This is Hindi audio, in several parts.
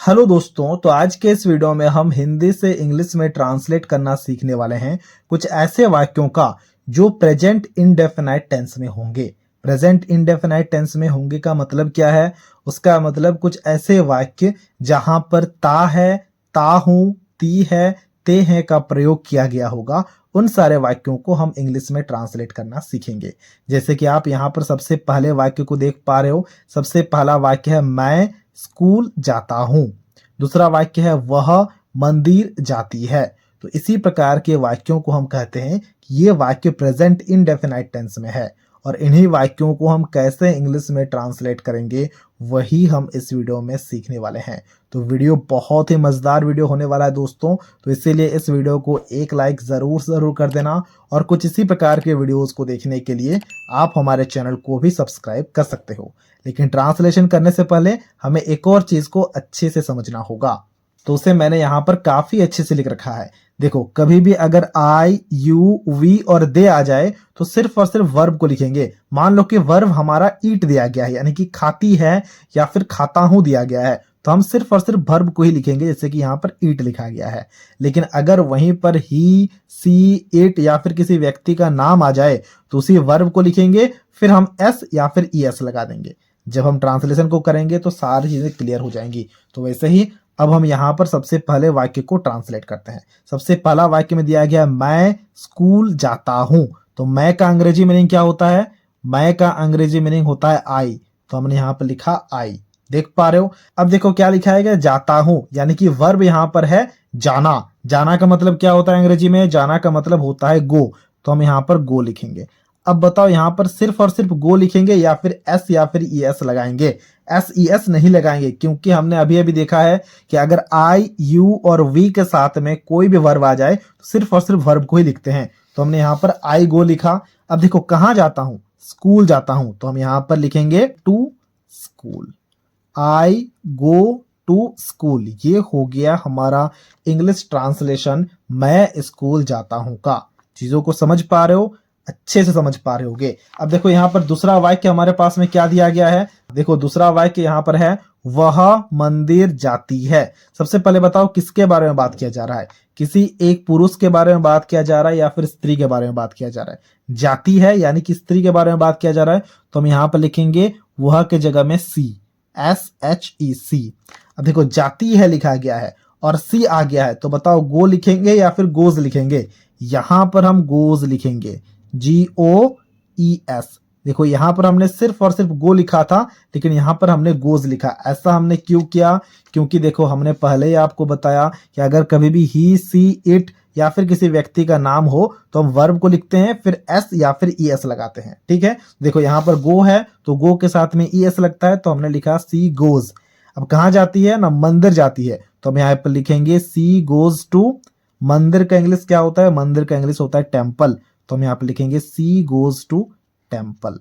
हेलो दोस्तों, तो आज के इस वीडियो में हम हिंदी से इंग्लिश में ट्रांसलेट करना सीखने वाले हैं कुछ ऐसे वाक्यों का जो प्रेजेंट इंडेफिनाइट टेंस में होंगे। प्रेजेंट इंडेफिनाइट टेंस में होंगे का मतलब क्या है? उसका मतलब कुछ ऐसे वाक्य जहां पर ता है, ता हूं, ती है, ते हैं का प्रयोग किया गया होगा। उन सारे वाक्यों को हम इंग्लिश में ट्रांसलेट करना सीखेंगे। जैसे कि आप यहाँ पर सबसे पहले वाक्य को देख पा रहे हो। सबसे पहला वाक्य है मैं स्कूल जाता हूं। दूसरा वाक्य है वह मंदिर जाती है। तो इसी प्रकार के वाक्यों को हम कहते हैं कि ये वाक्य प्रेजेंट इंडेफिनाइट टेंस में है। और इन्हीं वाक्यों को हम कैसे इंग्लिश में ट्रांसलेट करेंगे वही हम इस वीडियो में सीखने वाले हैं। तो वीडियो बहुत ही मजेदार वीडियो होने वाला है दोस्तों, तो इसीलिए इस वीडियो को एक लाइक जरूर कर देना। और कुछ इसी प्रकार के वीडियोस को देखने के लिए आप हमारे चैनल को भी सब्सक्राइब कर सकते हो। लेकिन ट्रांसलेशन करने से पहले हमें एक और चीज को अच्छे से समझना होगा, तो उसे मैंने यहाँ पर काफी अच्छे से लिख रखा है। देखो, कभी भी अगर आई, यू, वी और दे आ जाए तो सिर्फ और सिर्फ वर्ब को लिखेंगे। मान लो कि वर्ब हमारा ईट दिया गया है, यानी कि खाती है या फिर खाता हूं दिया गया है, तो हम सिर्फ और सिर्फ वर्ब को ही लिखेंगे, जैसे कि यहाँ पर ईट लिखा गया है। लेकिन अगर वहीं पर ही, सी, इट या फिर किसी व्यक्ति का नाम आ जाए तो उसी वर्ब को लिखेंगे, फिर हम एस या फिर ई एस लगा देंगे। जब हम ट्रांसलेशन को करेंगे तो सारी चीजें क्लियर हो जाएंगी। तो वैसे ही अब हम यहाँ पर सबसे पहले वाक्य को ट्रांसलेट करते हैं। सबसे पहला वाक्य में दिया गया मैं स्कूल जाता हूं। तो मैं का अंग्रेजी मीनिंग क्या होता है? मैं का अंग्रेजी मीनिंग होता है आई। तो हमने यहाँ पर लिखा आई, देख पा रहे हो। अब देखो क्या लिखा है, जाता हूं, यानी कि वर्ब यहाँ पर है जाना। जाना का मतलब क्या होता है अंग्रेजी में? जाना का मतलब होता है गो। तो हम यहाँ पर गो लिखेंगे। अब बताओ, यहाँ पर सिर्फ और सिर्फ गो लिखेंगे या फिर एस या फिर ई एस लगाएंगे? एस ई एस नहीं लगाएंगे, क्योंकि हमने अभी अभी देखा है कि अगर आई, यू और वी के साथ में कोई भी वर्ब आ जाए तो सिर्फ और सिर्फ वर्ब को ही लिखते हैं। तो हमने यहाँ पर आई गो लिखा। अब देखो, कहाँ जाता हूं? स्कूल जाता हूं। तो हम यहाँ पर लिखेंगे to school. I go to school. ये हो गया हमारा इंग्लिश ट्रांसलेशन मैं स्कूल जाता हूं का। चीजों को समझ पा रहे हो? अच्छे से समझ पा रहे होगे। अब देखो, यहाँ पर दूसरा वाक्य हमारे पास में क्या दिया गया है। देखो, दूसरा वाक्य यहाँ पर है वह मंदिर जाती है। सबसे पहले बताओ किसके बारे में बात किया जा रहा है? किसी एक पुरुष के बारे में बात किया जा रहा है या फिर स्त्री के बारे में बात किया जा रहा है? जाती है यानी कि स्त्री के बारे में बात किया जा रहा है। तो हम यहाँ पर लिखेंगे वह के जगह में सी, एस एच ई सी। अब देखो, जाती है लिखा गया है और सी आ गया है, तो बताओ गो लिखेंगे या फिर गोज लिखेंगे? यहां पर हम गोज लिखेंगे, जी ओ ई एस। देखो, यहां पर हमने सिर्फ और सिर्फ गो लिखा था, लेकिन यहां पर हमने गोज लिखा। ऐसा हमने क्यों किया? क्योंकि देखो, हमने पहले ही आपको बताया कि अगर कभी भी ही, सी, इट या फिर किसी व्यक्ति का नाम हो तो हम वर्ब को लिखते हैं, फिर एस या फिर ई एस लगाते हैं। ठीक है, देखो यहाँ पर गो है तो गो के साथ में ई एस लगता है, तो हमने लिखा सी गोज। अब कहाँ जाती है ना? मंदिर जाती है। तो हम यहाँ पर लिखेंगे सी गोज टू। मंदिर का इंग्लिश क्या होता है? मंदिर का इंग्लिश होता है टेम्पल। तो हम यहाँ पे लिखेंगे सी गोज टू टेम्पल।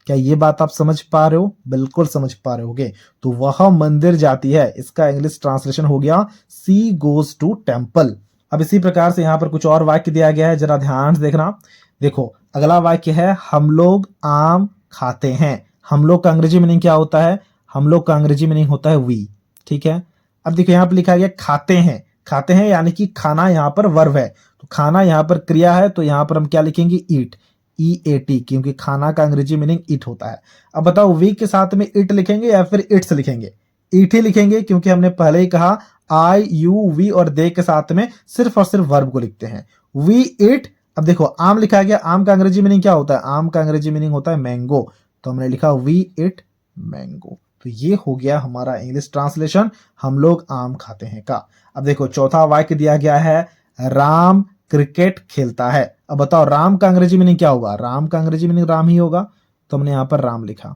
क्या ये बात आप समझ पा रहे हो? बिल्कुल समझ पा रहे होगे। तो वह मंदिर जाती है, इसका इंग्लिश ट्रांसलेशन हो गया सी गोज टू टेम्पल। अब इसी प्रकार से यहाँ पर कुछ और वाक्य दिया गया है, जरा ध्यान से देखना। देखो, अगला वाक्य है हम लोग आम खाते हैं। हम लोग का अंग्रेजी मीनिंग क्या होता है? हम लोग का अंग्रेजी मीनिंग होता है वी। ठीक है, अब देखो यहाँ पर लिखा गया खाते हैं। खाते हैं यानी कि खाना यहाँ पर वर्ब है, तो खाना यहाँ पर क्रिया है, तो यहाँ पर हम क्या लिखेंगे? ईट, ई ए टी, क्योंकि खाना का अंग्रेजी मीनिंग ईट होता है। अब बताओ, वी के साथ में इट लिखेंगे या फिर इट्स लिखेंगे? ईट ही लिखेंगे, क्योंकि हमने पहले ही कहा आई, यू, वी और दे के साथ में सिर्फ और सिर्फ वर्ब को लिखते हैं, वी इट। अब देखो, आम लिखा गया। आम का अंग्रेजी मीनिंग क्या होता है? आम का अंग्रेजी मीनिंग होता है मैंगो। तो हमने लिखा वी इट मैंगो। तो ये हो गया हमारा इंग्लिश ट्रांसलेशन हम लोग आम खाते हैं का। अब देखो, चौथा वाक्य दिया गया है राम क्रिकेट खेलता है। अब बताओ, राम का अंग्रेजी मीनिंग क्या होगा? राम का अंग्रेजी मीनिंग राम ही होगा, तो हमने यहां पर राम लिखा।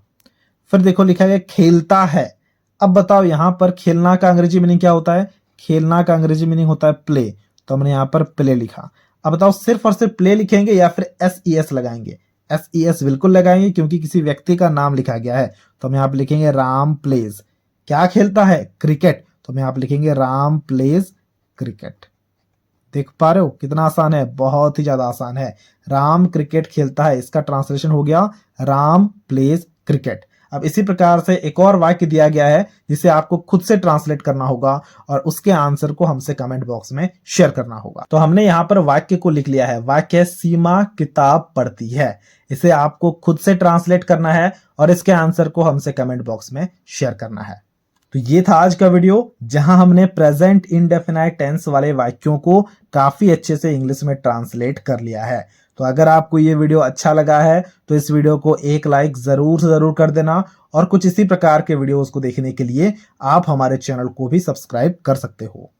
फिर देखो, लिखा गया खेलता है। अब बताओ, यहां पर खेलना का अंग्रेजी मीनिंग क्या होता है? खेलना का अंग्रेजी मीनिंग होता है प्ले। तो हमने यहां पर प्ले लिखा। अब बताओ, सिर्फ और सिर्फ प्ले लिखेंगे या फिर एस ई एस लगाएंगे? एस ई एस बिल्कुल लगाएंगे, क्योंकि किसी व्यक्ति का नाम लिखा गया है। तो हम यहाँ पे लिखेंगे राम प्लेज। क्या खेलता है? क्रिकेट। तो हम यहाँ पे लिखेंगे राम प्लेज क्रिकेट। देख पा रहे हो कितना आसान है? बहुत ही ज्यादा आसान है। राम क्रिकेट खेलता है, इसका ट्रांसलेशन हो गया राम प्लेज क्रिकेट। अब इसी प्रकार से एक और वाक्य दिया गया है जिसे आपको खुद से ट्रांसलेट करना होगा और उसके आंसर को हमसे कमेंट बॉक्स में शेयर करना होगा। तो हमने यहाँ पर वाक्य को लिख लिया है। वाक्य है सीमा किताब पढ़ती है। इसे आपको खुद से ट्रांसलेट करना है और इसके आंसर को हमसे कमेंट बॉक्स में शेयर करना है। तो ये था आज का वीडियो जहां हमने प्रेजेंट इंडेफिनाइट टेंस वाले वाक्यों को काफी अच्छे से इंग्लिश में ट्रांसलेट कर लिया है। तो अगर आपको ये वीडियो अच्छा लगा है तो इस वीडियो को एक लाइक जरूर कर देना और कुछ इसी प्रकार के वीडियोस को देखने के लिए आप हमारे चैनल को भी सब्सक्राइब कर सकते हो।